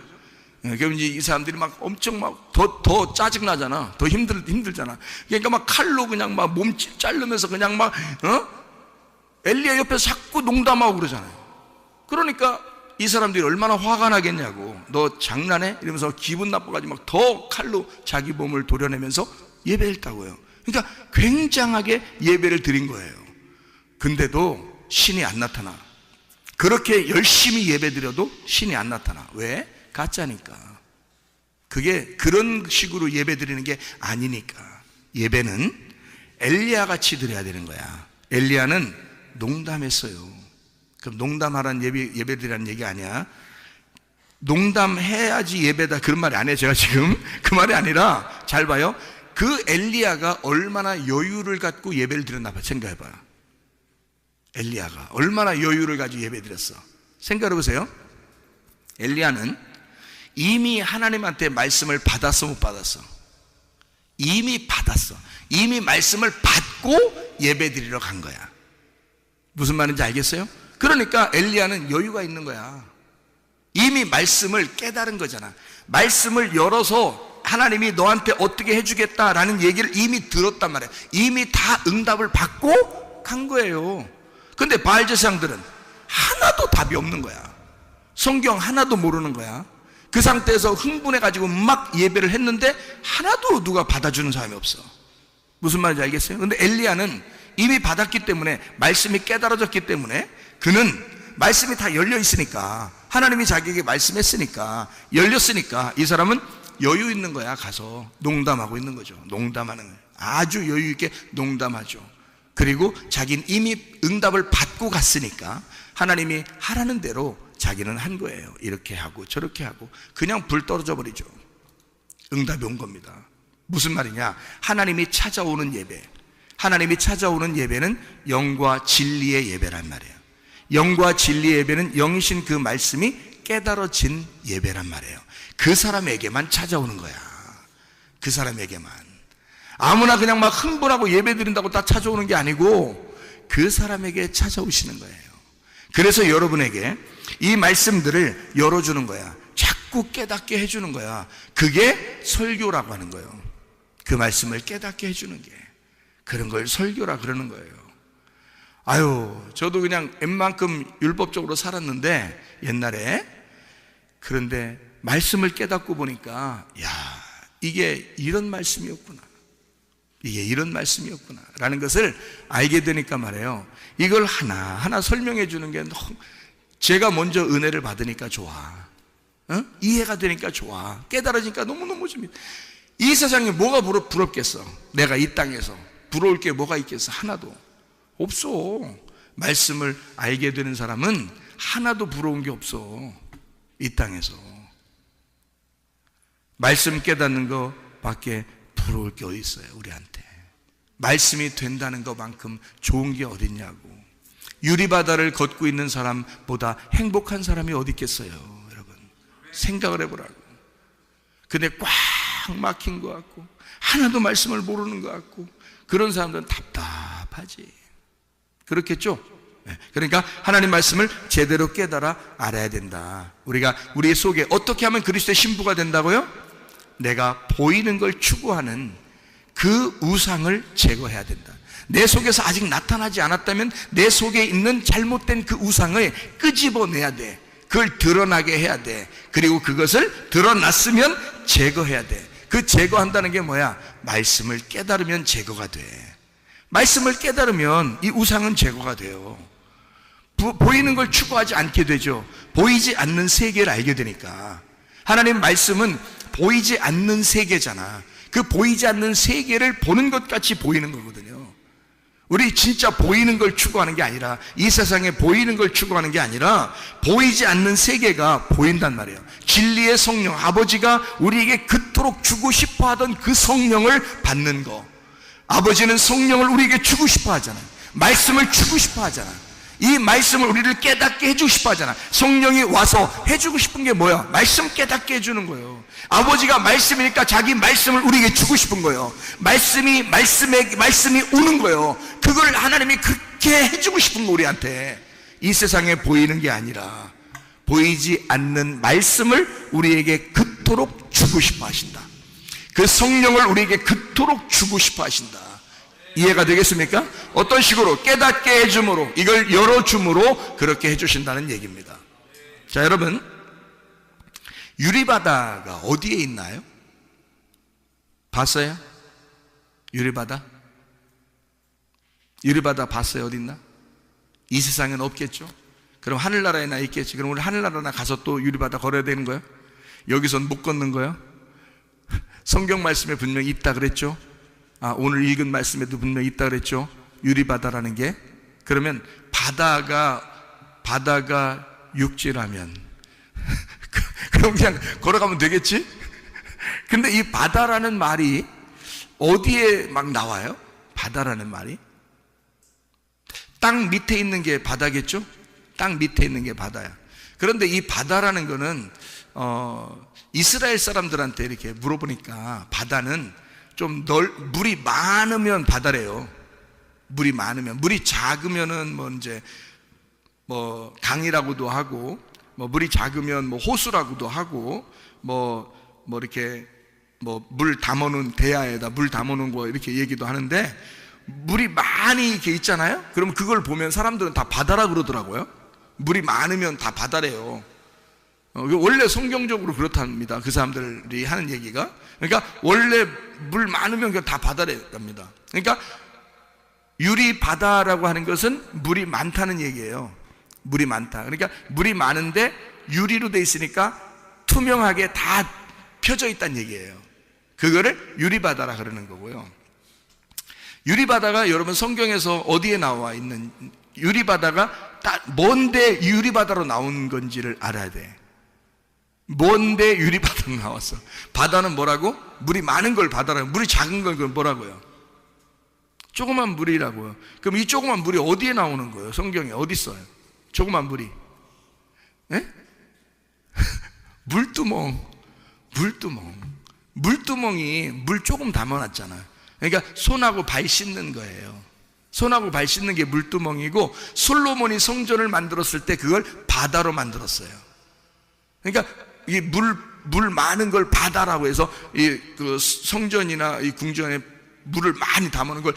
그럼 이제 이 사람들이 막 엄청 막 더 짜증나잖아. 더 힘들잖아. 그러니까 막 칼로 그냥 막 몸 자르면서 그냥 막 엘리야 옆에서 자꾸 농담하고 그러잖아요. 그러니까 이 사람들이 얼마나 화가 나겠냐고. 너 장난해? 이러면서 기분 나빠가지고 막 더 칼로 자기 몸을 도려내면서 예배했다고요. 그러니까 굉장하게 예배를 드린 거예요. 근데도 신이 안 나타나. 그렇게 열심히 예배드려도 신이 안 나타나. 왜? 가짜니까. 그게 그런 식으로 예배드리는 게 아니니까. 예배는 엘리야 같이 드려야 되는 거야. 엘리야는 농담했어요. 그럼 농담하라는 예배드리라는 얘기 아니야. 농담해야지 예배다 그런 말이 아니에요. 제가 지금 그 말이 아니라, 잘 봐요. 그 엘리야가 얼마나 여유를 갖고 예배를 드렸나 봐. 생각해봐요. 엘리야가 얼마나 여유를 가지고 예배 드렸어. 생각해보세요. 엘리야는 이미 하나님한테 말씀을 받았어, 못 받았어? 이미 받았어. 이미 말씀을 받고 예배 드리러 간 거야. 무슨 말인지 알겠어요? 그러니까 엘리야는 여유가 있는 거야. 이미 말씀을 깨달은 거잖아. 말씀을 열어서 하나님이 너한테 어떻게 해주겠다라는 얘기를 이미 들었단 말이야. 이미 다 응답을 받고 간 거예요. 근데 바알 제사장들은 하나도 답이 없는 거야. 성경 하나도 모르는 거야. 그 상태에서 흥분해가지고 막 예배를 했는데 하나도 누가 받아주는 사람이 없어. 무슨 말인지 알겠어요? 근데 엘리야는 이미 받았기 때문에, 말씀이 깨달아졌기 때문에, 그는 말씀이 다 열려 있으니까, 하나님이 자기에게 말씀했으니까, 열렸으니까 이 사람은 여유 있는 거야. 가서 농담하고 있는 거죠. 농담하는 거예요. 아주 여유 있게 농담하죠. 그리고 자기는 이미 응답을 받고 갔으니까 하나님이 하라는 대로 자기는 한 거예요. 이렇게 하고 저렇게 하고 그냥 불 떨어져 버리죠. 응답이 온 겁니다. 무슨 말이냐? 하나님이 찾아오는 예배, 하나님이 찾아오는 예배는 영과 진리의 예배란 말이에요. 영과 진리의 예배는 영이신 그 말씀이 깨달아진 예배란 말이에요. 그 사람에게만 찾아오는 거야. 그 사람에게만. 아무나 그냥 막 흥분하고 예배 드린다고 다 찾아오는 게 아니고 그 사람에게 찾아오시는 거예요. 그래서 여러분에게 이 말씀들을 열어주는 거야. 자꾸 깨닫게 해주는 거야. 그게 설교라고 하는 거예요. 그 말씀을 깨닫게 해주는 게, 그런 걸 설교라 그러는 거예요. 저도 그냥 웬만큼 율법적으로 살았는데 옛날에, 그런데 말씀을 깨닫고 보니까 이게 이런 말씀이었구나, 이게 이런 말씀이었구나 라는 것을 알게 되니까 말이에요. 이걸 하나하나 설명해 주는 게 너무, 제가 먼저 은혜를 받으니까 좋아. 이해가 되니까 좋아. 깨달아지니까 너무너무 좋습니다. 이 세상에 뭐가 부럽겠어? 내가 이 땅에서 부러울 게 뭐가 있겠어? 하나도 없어. 말씀을 알게 되는 사람은 하나도 부러운 게 없어. 이 땅에서 말씀 깨닫는 거 밖에 부러울 게 어디 있어요? 우리한테 말씀이 된다는 것만큼 좋은 게 어딨냐고. 유리바다를 걷고 있는 사람보다 행복한 사람이 어디 있겠어요, 여러분. 생각을 해보라고. 근데 꽉 막힌 것 같고 하나도 말씀을 모르는 것 같고 그런 사람들은 답답하지. 그렇겠죠? 그러니까 하나님 말씀을 제대로 깨달아 알아야 된다. 우리가 우리 속에 어떻게 하면 그리스도의 신부가 된다고요? 내가 보이는 걸 추구하는 그 우상을 제거해야 된다. 내 속에서 아직 나타나지 않았다면 내 속에 있는 잘못된 그 우상을 끄집어내야 돼. 그걸 드러나게 해야 돼. 그리고 그것을 드러났으면 제거해야 돼. 그 제거한다는 게 뭐야? 말씀을 깨달으면 제거가 돼. 말씀을 깨달으면 이 우상은 제거가 돼요. 보이는 걸 추구하지 않게 되죠. 보이지 않는 세계를 알게 되니까. 하나님 말씀은 보이지 않는 세계잖아. 그 보이지 않는 세계를 보는 것 같이 보이는 거거든요. 우리 진짜 보이는 걸 추구하는 게 아니라, 이 세상에 보이는 걸 추구하는 게 아니라 보이지 않는 세계가 보인단 말이에요. 진리의 성령, 아버지가 우리에게 그토록 주고 싶어 하던 그 성령을 받는 거. 아버지는 성령을 우리에게 주고 싶어 하잖아요. 말씀을 주고 싶어 하잖아요. 이 말씀을 우리를 깨닫게 해주고 싶어 하잖아. 성령이 와서 해주고 싶은 게 뭐야? 말씀 깨닫게 해주는 거예요. 아버지가 말씀이니까 자기 말씀을 우리에게 주고 싶은 거예요. 말씀이 오는 거예요. 그걸 하나님이 그렇게 해주고 싶은 거, 우리한테. 이 세상에 보이는 게 아니라 보이지 않는 말씀을 우리에게 그토록 주고 싶어 하신다. 그 성령을 우리에게 그토록 주고 싶어 하신다. 이해가 되겠습니까? 어떤 식으로? 깨닫게 해줌으로, 이걸 열어줌으로 그렇게 해주신다는 얘기입니다. 자, 여러분, 유리바다가 어디에 있나요? 봤어요? 유리바다? 유리바다 봤어요? 어디 있나? 이 세상엔 없겠죠? 그럼 하늘나라에나 있겠지. 그럼 우리 하늘나라나 가서 또 유리바다 걸어야 되는 거예요? 여기선 못 걷는 거예요? 성경 말씀에 분명히 있다 그랬죠? 오늘 읽은 말씀에도 분명히 있다 그랬죠? 유리바다라는 게. 그러면 바다가 육지라면 그럼 그냥 걸어가면 되겠지? 근데 이 바다라는 말이 어디에 막 나와요? 바다라는 말이 땅 밑에 있는 게 바다겠죠? 땅 밑에 있는 게 바다야. 그런데 이 바다라는 거는 이스라엘 사람들한테 이렇게 물어보니까 바다는 좀 물이 많으면 바다래요. 물이 많으면. 물이 작으면은 뭐 강이라고도 하고, 뭐 물이 작으면 뭐 호수라고도 하고, 이렇게 물 담아놓은 대야에다 물 담아놓은 거 이렇게 얘기도 하는데, 물이 많이 이렇게 있잖아요. 그럼 그걸 보면 사람들은 다 바다라 그러더라고요. 물이 많으면 다 바다래요. 원래 성경적으로 그렇답니다. 그 사람들이 하는 얘기가. 그러니까 원래 물 많으면 다 바다랍니다. 그러니까 유리바다라고 하는 것은 물이 많다는 얘기예요. 물이 많다. 그러니까 물이 많은데 유리로 돼 있으니까 투명하게 다 펴져 있다는 얘기예요. 그거를 유리바다라 그러는 거고요. 유리바다가 여러분 성경에서 어디에 나와 있는, 유리바다가 뭔데 유리바다로 나온 건지를 알아야 돼. 뭔데 유리바다로 나왔어? 바다는 뭐라고? 물이 많은 걸 바다라고. 물이 작은 걸 뭐라고요? 조그만 물이라고요. 그럼 이 조그만 물이 어디에 나오는 거예요? 성경에 어디 있어요? 조그만 물이. 에? 물두멍이 물 조금 담아놨잖아요. 그러니까 손하고 발 씻는 거예요. 손하고 발 씻는 게 물두멍이고, 솔로몬이 성전을 만들었을 때 그걸 바다로 만들었어요. 그러니까 이 물 많은 걸 바다라고 해서 그 성전이나 이 궁전에 물을 많이 담아놓은 걸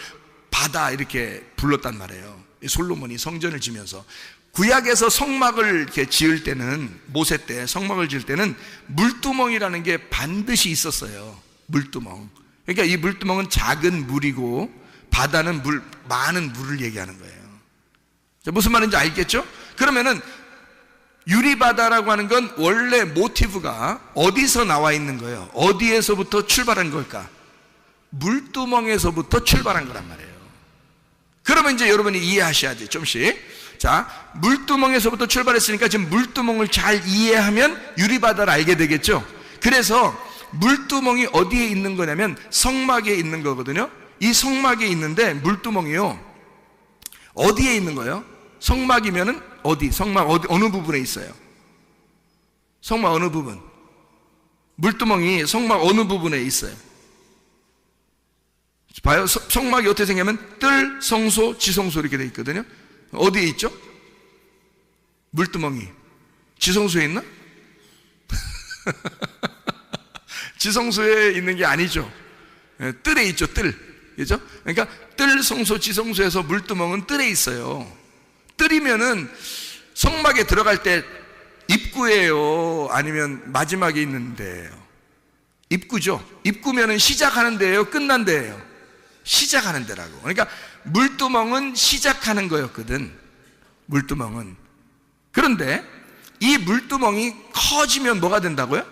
바다 이렇게 불렀단 말이에요. 솔로몬이 성전을 지면서. 구약에서 성막을 이렇게 지을 때는, 모세 때 성막을 지을 때는 물두멍이라는 게 반드시 있었어요. 물두멍. 그러니까 이 물두멍은 작은 물이고, 바다는 많은 물을 얘기하는 거예요. 무슨 말인지 알겠죠? 그러면은 유리바다라고 하는 건 원래 모티브가 어디서 나와 있는 거예요? 어디에서부터 출발한 걸까? 물두멍에서부터 출발한 거란 말이에요. 그러면 이제 여러분이 이해하셔야 돼요. 좀씩. 자, 물두멍에서부터 출발했으니까 지금 물두멍을 잘 이해하면 유리바다를 알게 되겠죠? 그래서 물두멍이 어디에 있는 거냐면 성막에 있는 거거든요. 이 성막에 있는데 물두멍이요, 어디에 있는 거예요? 성막이면은 어디? 성막 어느 부분에 있어요? 성막 어느 부분? 물두멍이 성막 어느 부분에 있어요? 봐요. 성막이 어떻게 생기냐면 뜰, 성소, 지성소 이렇게 돼 있거든요. 어디에 있죠? 물두멍이 지성소에 있나? 지성소에 있는 게 아니죠. 뜰에 있죠. 뜰, 그죠? 그러니까 뜰, 성소, 지성소에서 물두멍은 뜰에 있어요. 뜰이면은 성막에 들어갈 때 입구예요, 아니면 마지막에 있는 데예요? 입구죠. 입구면은 시작하는 데예요, 끝난 데예요? 시작하는 데라고. 그러니까 물두멍은 시작하는 거였거든, 물두멍은. 그런데 이 물두멍이 커지면 뭐가 된다고요?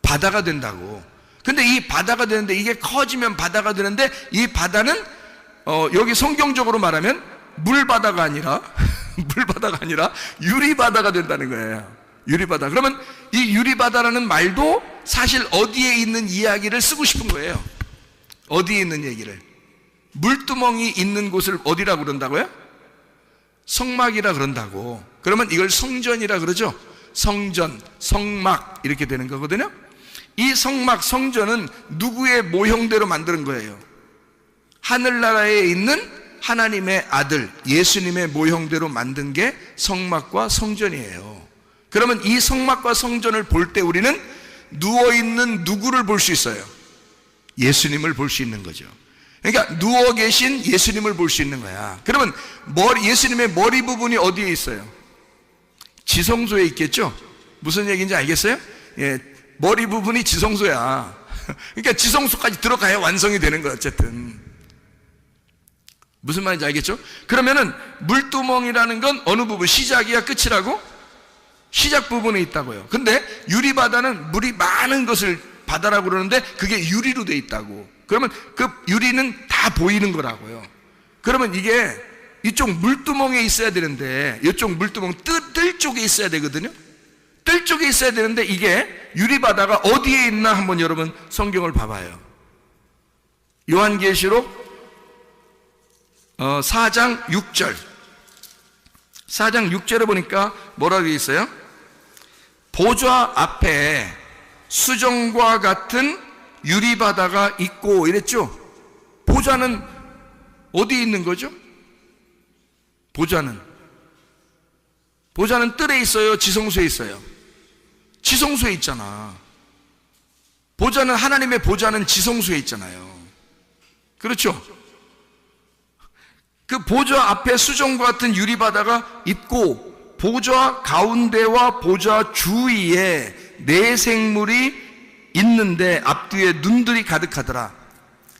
바다가 된다고. 근데 이 바다가 되는데, 이게 커지면 바다가 되는데, 이 바다는 여기 성경적으로 말하면 물바다가 아니라 물바다가 아니라 유리바다가 된다는 거예요. 유리바다. 그러면 이 유리바다라는 말도 사실 어디에 있는 이야기를 쓰고 싶은 거예요. 어디에 있는 얘기를. 물두멍이 있는 곳을 어디라고 그런다고요? 성막이라 그런다고. 그러면 이걸 성전이라 그러죠. 성전, 성막 이렇게 되는 거거든요. 이 성막, 성전은 누구의 모형대로 만드는 거예요? 하늘나라에 있는 하나님의 아들 예수님의 모형대로 만든 게 성막과 성전이에요. 그러면 이 성막과 성전을 볼 때 우리는 누워있는 누구를 볼 수 있어요? 예수님을 볼 수 있는 거죠. 그러니까 누워 계신 예수님을 볼 수 있는 거야. 그러면 예수님의 머리 부분이 어디에 있어요? 지성소에 있겠죠? 무슨 얘기인지 알겠어요? 예, 머리 부분이 지성소야. 그러니까 지성소까지 들어가야 완성이 되는 거야. 어쨌든 무슨 말인지 알겠죠? 그러면은 물두멍이라는 건 어느 부분, 시작이야 끝이라고? 시작 부분에 있다고요. 근데 유리바다는 물이 많은 것을 바다라고 그러는데 그게 유리로 돼 있다고. 그러면 그 유리는 다 보이는 거라고요. 그러면 이게 이쪽 물두멍에 있어야 되는데 이쪽 물두멍 뜰 쪽에 있어야 되거든요. 뜰 쪽에 있어야 되는데 이게 유리바다가 어디에 있나 한번 여러분 성경을 봐봐요. 요한계시록 4장 6절 4장 6절에 보니까 뭐라고 되어 있어요? 보좌 앞에 수정과 같은 유리바다가 있고 이랬죠. 보좌는 어디에 있는 거죠? 보좌는 뜰에 있어요, 지성소에 있어요? 지성소에 있잖아. 보좌는, 하나님의 보좌는 지성소에 있잖아요. 그렇죠? 그 보좌 앞에 수정과 같은 유리바다가 있고 보좌 가운데와 보좌 주위에 네 생물이 있는데 앞뒤에 눈들이 가득하더라.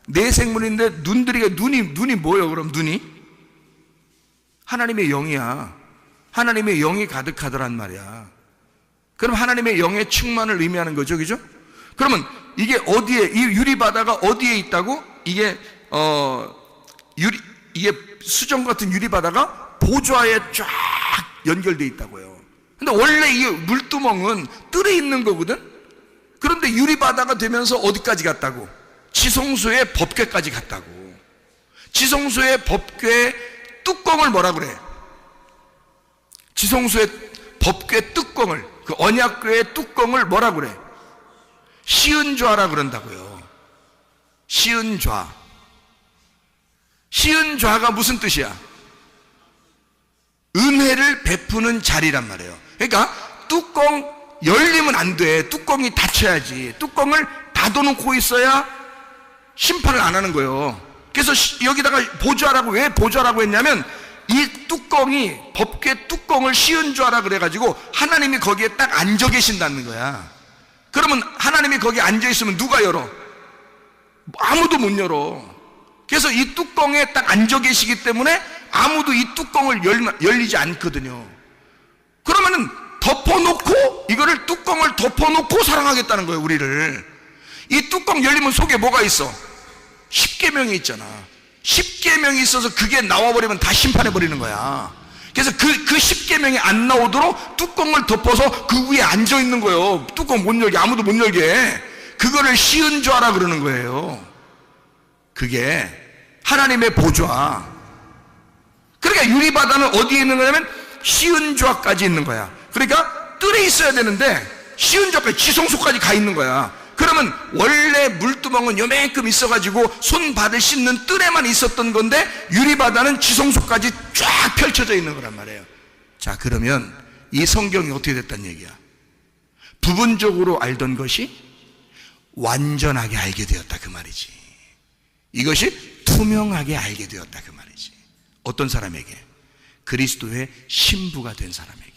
네 생물인데 눈이 뭐예요? 그럼 눈이 하나님의 영이야. 하나님의 영이 가득하더란 말이야. 그럼 하나님의 영의 충만을 의미하는 거죠, 그죠? 그러면 이게 어디에, 이 유리바다가 어디에 있다고? 이게 수정 같은 유리바다가 보좌에 쫙 연결되어 있다고요. 근데 원래 이 물두멍은 뜰에 있는 거거든? 그런데 유리바다가 되면서 어디까지 갔다고? 지성소의 법궤까지 갔다고. 지성소의 법궤 뚜껑을 뭐라 그래? 지성소의 법궤 뚜껑을, 그 언약궤의 뚜껑을 뭐라 그래? 시은좌라 그런다고요. 시은좌. 시은좌가 무슨 뜻이야? 은혜를 베푸는 자리란 말이에요. 그러니까 뚜껑 열리면 안 돼. 뚜껑이 닫혀야지. 뚜껑을 닫아놓고 있어야 심판을 안 하는 거예요. 그래서 여기다가 보좌라고, 왜 보좌라고 했냐면 이 뚜껑이, 법궤 뚜껑을 시은좌라 그래가지고 하나님이 거기에 딱 앉아 계신다는 거야. 그러면 하나님이 거기에 앉아 있으면 누가 열어? 아무도 못 열어. 그래서 이 뚜껑에 딱 앉아 계시기 때문에 아무도 이 뚜껑을 열리지 않거든요. 그러면은 덮어놓고, 이거를 뚜껑을 덮어놓고 사랑하겠다는 거예요, 우리를. 이 뚜껑 열리면 속에 뭐가 있어? 십계명이 있잖아. 십계명이 있어서 그게 나와버리면 다 심판해버리는 거야. 그래서 그 십계명이 안 나오도록 뚜껑을 덮어서 그 위에 앉아있는 거예요. 뚜껑 못 열게, 아무도 못 열게. 그거를 시은좌라 그러는 거예요. 그게 하나님의 보좌. 그러니까 유리바다는 어디에 있는 거냐면 시은좌까지 있는 거야. 그러니까 뜰에 있어야 되는데 시은좌까지, 지성소까지 가 있는 거야. 그러면 원래 물두멍은 요만큼 있어가지고 손발을 씻는 뜰에만 있었던 건데 유리바다는 지성소까지 쫙 펼쳐져 있는 거란 말이에요. 자, 그러면 이 성경이 어떻게 됐단 얘기야? 부분적으로 알던 것이 완전하게 알게 되었다, 그 말이지. 이것이 투명하게 알게 되었다, 그 말이지. 어떤 사람에게? 그리스도의 신부가 된 사람에게.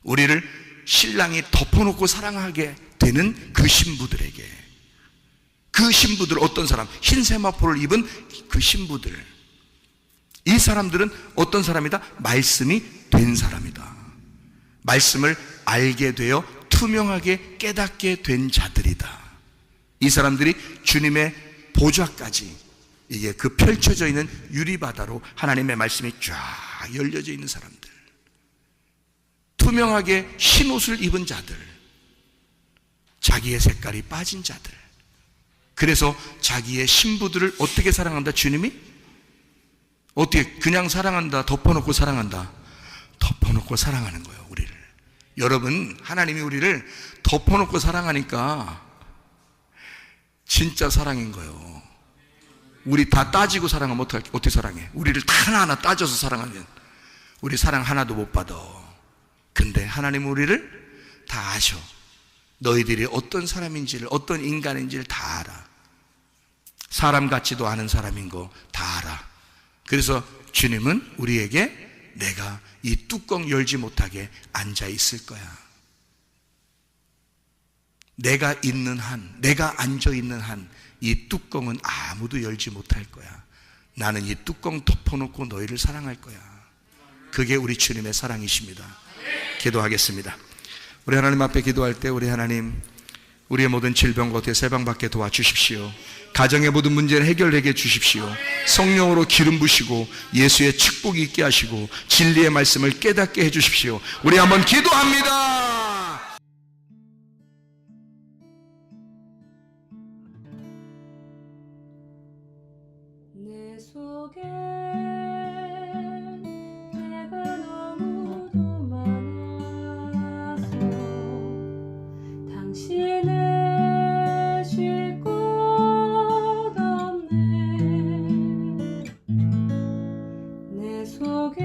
우리를 신랑이 덮어놓고 사랑하게 되는 그 신부들에게. 그 신부들, 어떤 사람? 흰 세마포를 입은 그 신부들. 이 사람들은 어떤 사람이다? 말씀이 된 사람이다. 말씀을 알게 되어 투명하게 깨닫게 된 자들이다. 이 사람들이 주님의 보좌까지, 이게 그 펼쳐져 있는 유리바다로 하나님의 말씀이 쫙 열려져 있는 사람들, 투명하게 흰 옷을 입은 자들, 자기의 색깔이 빠진 자들. 그래서 자기의 신부들을 어떻게 사랑한다? 주님이 어떻게 그냥 사랑한다, 덮어놓고 사랑한다? 덮어놓고 사랑하는 거예요, 우리를. 여러분, 하나님이 우리를 덮어놓고 사랑하니까 진짜 사랑인 거예요. 우리 다 따지고 사랑하면 어떻게 사랑해? 우리를 다 하나하나 따져서 사랑하면 우리 사랑 하나도 못 받아. 근데 하나님은 우리를 다 아셔. 너희들이 어떤 사람인지를, 어떤 인간인지를 다 알아. 사람 같지도 않은 사람인 거 다 알아. 그래서 주님은 우리에게 내가 이 뚜껑 열지 못하게 앉아 있을 거야. 내가 있는 한, 내가 앉아 있는 한 이 뚜껑은 아무도 열지 못할 거야. 나는 이 뚜껑 덮어놓고 너희를 사랑할 거야. 그게 우리 주님의 사랑이십니다. 기도하겠습니다. 우리 하나님 앞에 기도할 때 우리 하나님, 우리의 모든 질병과 어떻게 세방받게 도와주십시오. 가정의 모든 문제를 해결하게 주십시오. 성령으로 기름 부시고 예수의 축복이 있게 하시고 진리의 말씀을 깨닫게 해주십시오. 우리 한번 기도합니다. 내 속에 내가 너무도 많아서 당신을 쉴 곳 없네. 내 속에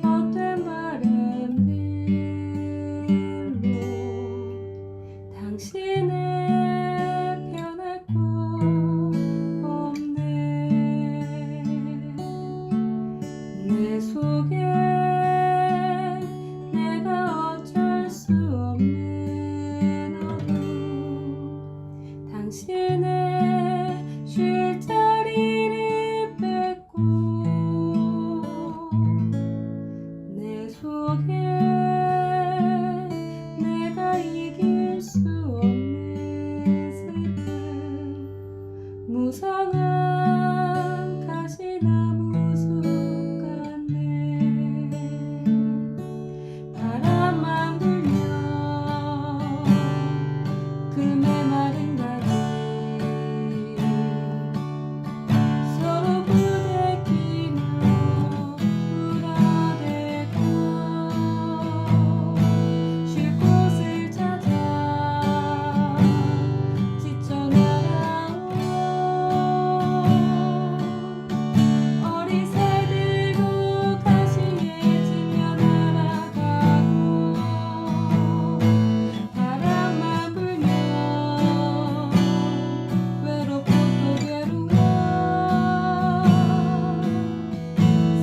헛된 바램들로 당신을 변할 곳 없네. 내 속에 내가 어쩔 수 없는 어둠, 당신의 쉴 자리를 뺏고 내 속에 내가 이길 수 없는 슬픔, 무성한 가시나무 숲 같네. 바람만 불면 그 메마른 가지 서로 부대끼며 울어대고 쉴 곳을 찾아 지쳐 날아온 어리새들도 가시에 지며 날아가고, 바람만 불면 외롭고 또 괴로워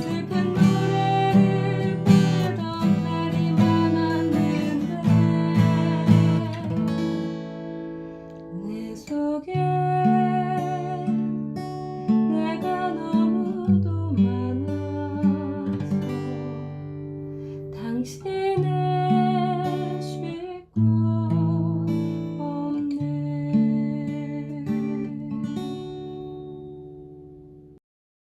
슬픈 노래를 부르던 날이 많았는데 내 속에 내가 너무도 많아서 당신을